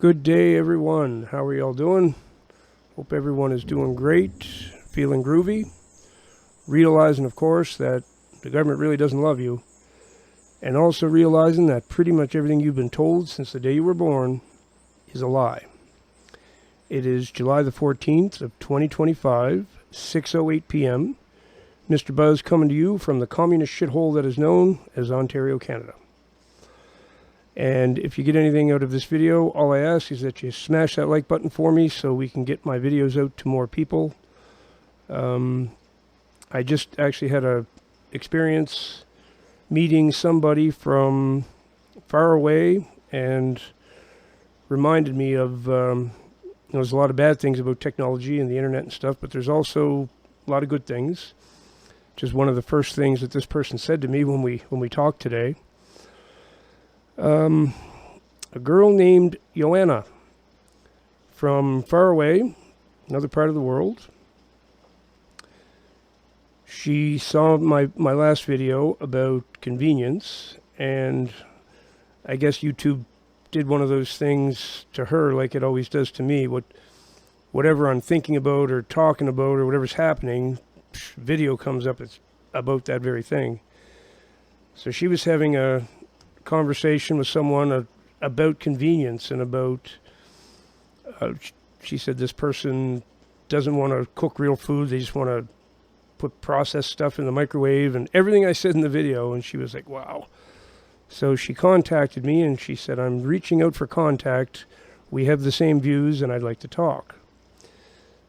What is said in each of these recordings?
Good day, everyone. How are y'all doing? Hope everyone is doing great, feeling groovy, realizing, of course, that the government really doesn't love you, and also realizing that pretty much everything you've been told since the day you were born is a lie. It is July the 14th of 2025, 6:08 p.m. Mr. Buzz coming to you from the communist shithole that is known as Ontario, Canada. And if you get anything out of this video, all I ask is that you smash that like button for me so we can get my videos out to more people. I just actually had a experience meeting somebody from far away and reminded me of, there's a lot of bad things about technology and the internet and stuff, but there's also a lot of good things, which is one of the first things that this person said to me when we talked today. A girl named Joanna from far away, another part of the world. She saw my last video about convenience, and I guess YouTube did one of those things to her like it always does to me. Whatever I'm thinking about or talking about or whatever's happening, video comes up. It's about that very thing. So she was having a conversation with someone about convenience and about, she said this person doesn't want to cook real food. They just want to put processed stuff in the microwave and everything I said in the video. And she was like, wow. So she contacted me and she said, I'm reaching out for contact. We have the same views and I'd like to talk.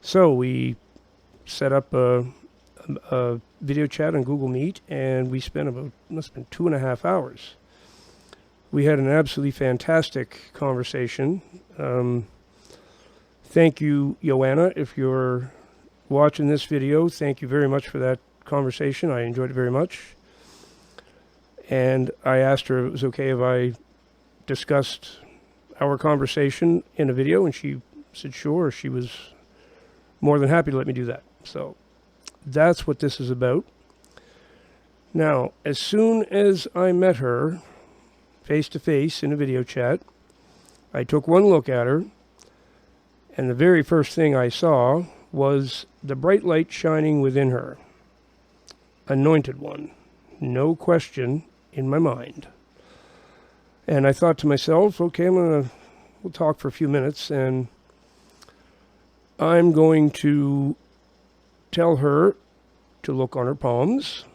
So we set up a video chat on Google Meet, and we spent must have been 2.5 hours. We had an absolutely fantastic conversation. Thank you, Joanna, if you're watching this video. Thank you very much for that conversation. I enjoyed it very much. And I asked her if it was okay if I discussed our conversation in a video, and she said sure. She was more than happy to let me do that. So that's what this is about. Now, as soon as I met her face-to-face in a video chat, I took one look at her, and the very first thing I saw was the bright light shining within her. Anointed one. No question in my mind. And I thought to myself, okay, we'll talk for a few minutes, and I'm going to tell her to look on her palms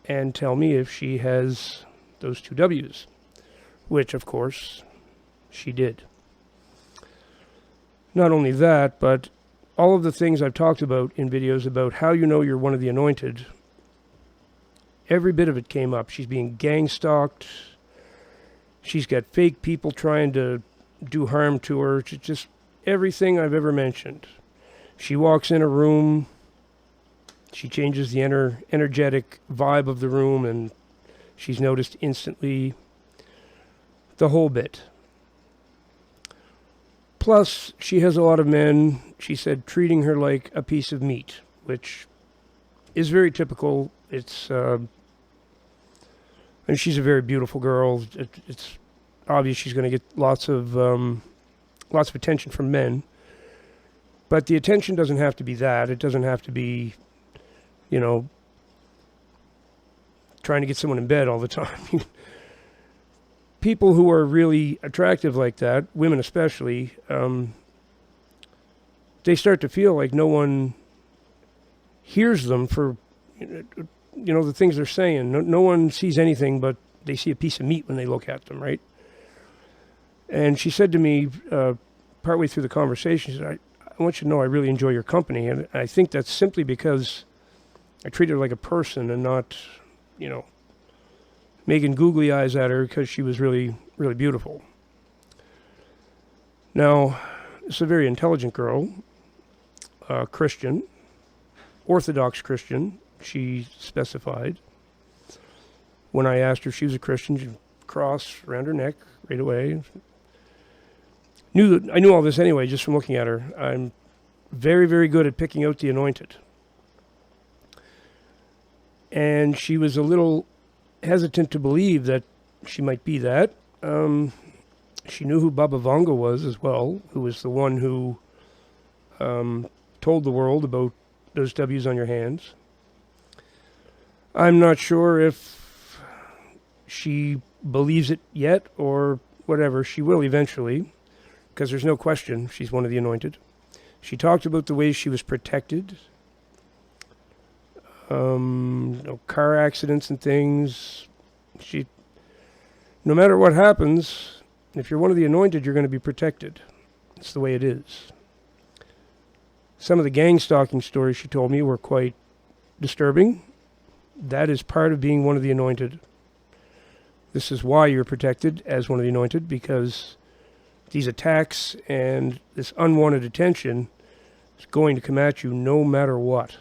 and tell me if she has those two W's, which of course she did. Not only that, but all of the things I've talked about in videos about how you know you're one of the anointed, every bit of it came up. She's being gang stalked. She's got fake people trying to do harm to her. Just everything I've ever mentioned. She walks in a room, she changes the energetic vibe of the room, and she's noticed instantly the whole bit. Plus, she has a lot of men, she said, treating her like a piece of meat, which is very typical. It's, and she's a very beautiful girl. It's obvious she's going to get lots of attention from men. But the attention doesn't have to be that. It doesn't have to be, trying to get someone in bed all the time. People who are really attractive like that, women especially, they start to feel like no one hears them for, the things they're saying. No one sees anything, but they see a piece of meat when they look at them, right? And she said to me, partway through the conversation, she said, I want you to know I really enjoy your company. And I think that's simply because I treat her like a person and not, making googly eyes at her because she was really, really beautiful. Now, it's a very intelligent girl, Christian, Orthodox Christian, she specified. When I asked her if she was a Christian, she crossed around her neck right away. I knew all this anyway, just from looking at her. I'm very, very good at picking out the anointed. And she was a little hesitant to believe that she might be that. She knew who Baba Vanga was as well, who was the one who told the world about those W's on your hands. I'm not sure if she believes it yet or whatever. She will eventually, because there's no question she's one of the anointed. She talked about the ways she was protected. Car accidents and things. No matter what happens, if you're one of the anointed, you're going to be protected. It's the way it is. Some of the gang stalking stories she told me were quite disturbing. That is part of being one of the anointed. This is why you're protected as one of the anointed, because these attacks and this unwanted attention is going to come at you no matter what.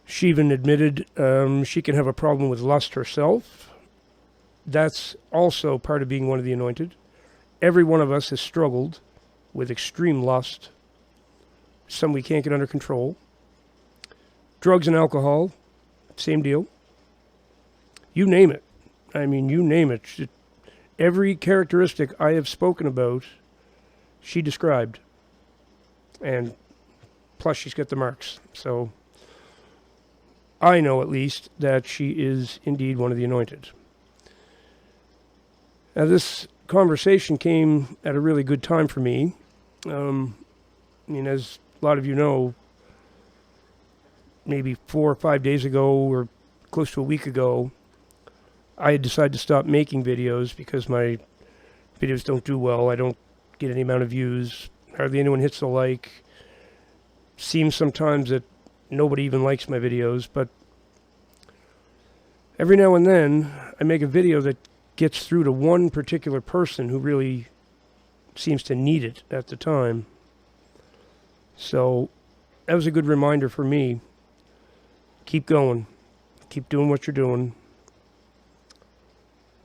She even admitted she can have a problem with lust herself. That's also part of being one of the anointed. Every one of us has struggled with extreme lust. Some we can't get under control. Drugs and alcohol, same deal. You name it. I mean, you name it. Every characteristic I have spoken about, she described. And plus she's got the marks. So I know at least that she is indeed one of the anointed. Now this conversation came at a really good time for me. As a lot of you know, maybe 4 or 5 days ago or close to a week ago, I had decided to stop making videos because my videos don't do well. I don't get any amount of views. Hardly anyone hits the like. Seems sometimes that nobody even likes my videos, but every now and then I make a video that gets through to one particular person who really seems to need it at the time. So that was a good reminder for me. Keep going. Keep doing what you're doing.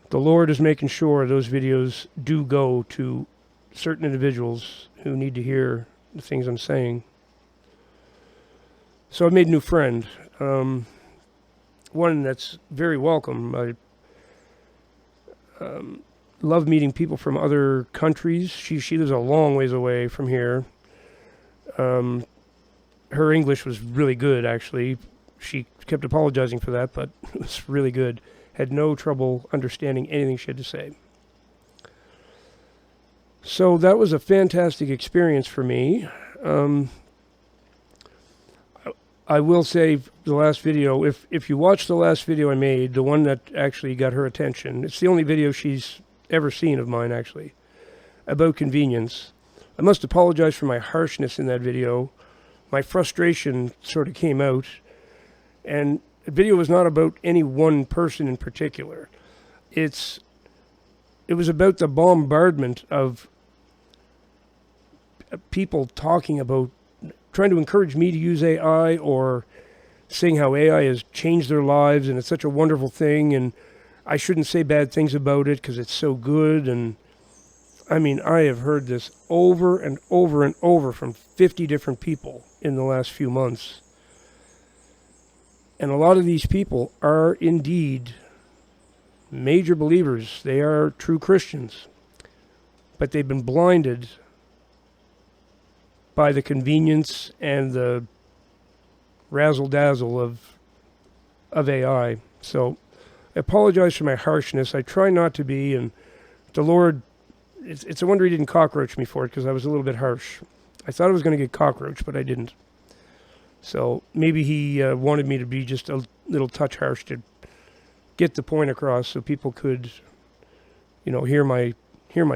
The Lord is making sure those videos do go to certain individuals who need to hear the things I'm saying. So I've made a new friend. One that's very welcome. I love meeting people from other countries. She lives a long ways away from here. Her English was really good, actually. She kept apologizing for that, but it was really good. Had no trouble understanding anything she had to say. So that was a fantastic experience for me. I will say the last video, if you watch the last video I made, the one that actually got her attention, it's the only video she's ever seen of mine, actually, about convenience. I must apologize for my harshness in that video. My frustration sort of came out, and the video was not about any one person in particular. It was about the bombardment of people talking about trying to encourage me to use AI, or saying how AI has changed their lives and it's such a wonderful thing and I shouldn't say bad things about it because it's so good. And I mean, I have heard this over and over and over from 50 different people in the last few months. And a lot of these people are indeed major believers. They are true Christians. But they've been blinded by the convenience and the razzle-dazzle of AI. So I apologize for my harshness. I try not to be, and the Lord, it's a wonder he didn't cockroach me for it, because I was a little bit harsh. I thought I was going to get cockroached, but I didn't. So maybe he wanted me to be just a little touch harsh to get the point across so people could, hear my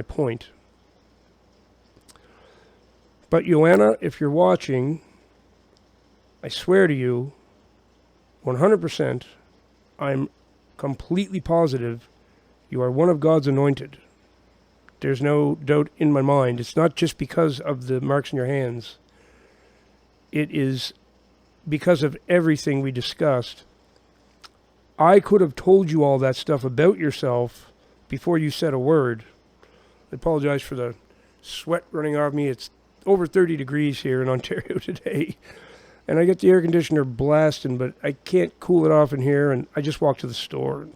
point. But Joanna, if you're watching, I swear to you, 100%, I'm completely positive you are one of God's anointed. There's no doubt in my mind. It's not just because of the marks in your hands. It is because of everything we discussed. I could have told you all that stuff about yourself before you said a word. I apologize for the sweat running off me. It's over 30 degrees here in Ontario today. And I get the air conditioner blasting, but I can't cool it off in here. And I just walked to the store.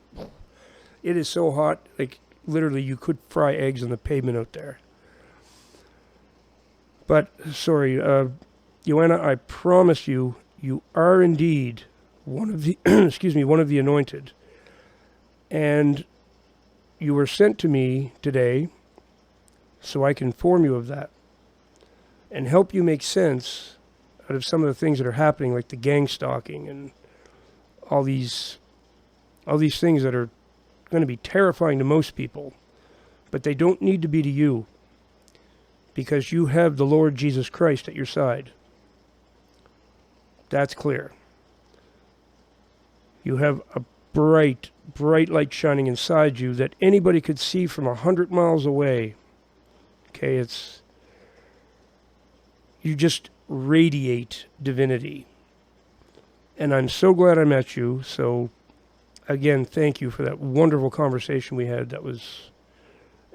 It is so hot. Like, literally you could fry eggs on the pavement out there. But, sorry, Joanna, I promise you, you are indeed one of the, one of the anointed. And you were sent to me today so I can inform you of that and help you make sense out of some of the things that are happening, like the gang stalking and all these things that are going to be terrifying to most people, but they don't need to be to you, because you have the Lord Jesus Christ at your side. That's clear. You have a bright, bright light shining inside you that anybody could see from 100 miles away. Okay, you just radiate divinity. And I'm so glad I met you. So, again, thank you for that wonderful conversation we had. That was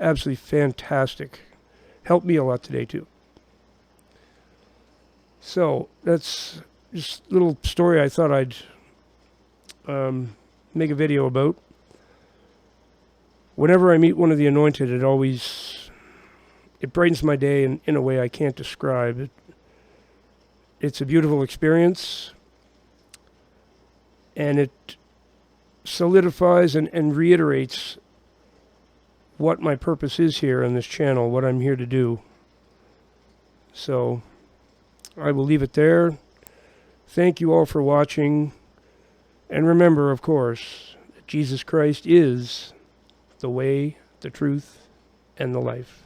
absolutely fantastic. Helped me a lot today, too. So, that's just a little story I thought I'd make a video about. Whenever I meet one of the anointed, it brightens my day in a way I can't describe. It's a beautiful experience, and it solidifies and reiterates what my purpose is here on this channel, what I'm here to do. So I will leave it there. Thank you all for watching. And remember, of course, that Jesus Christ is the way, the truth, and the life.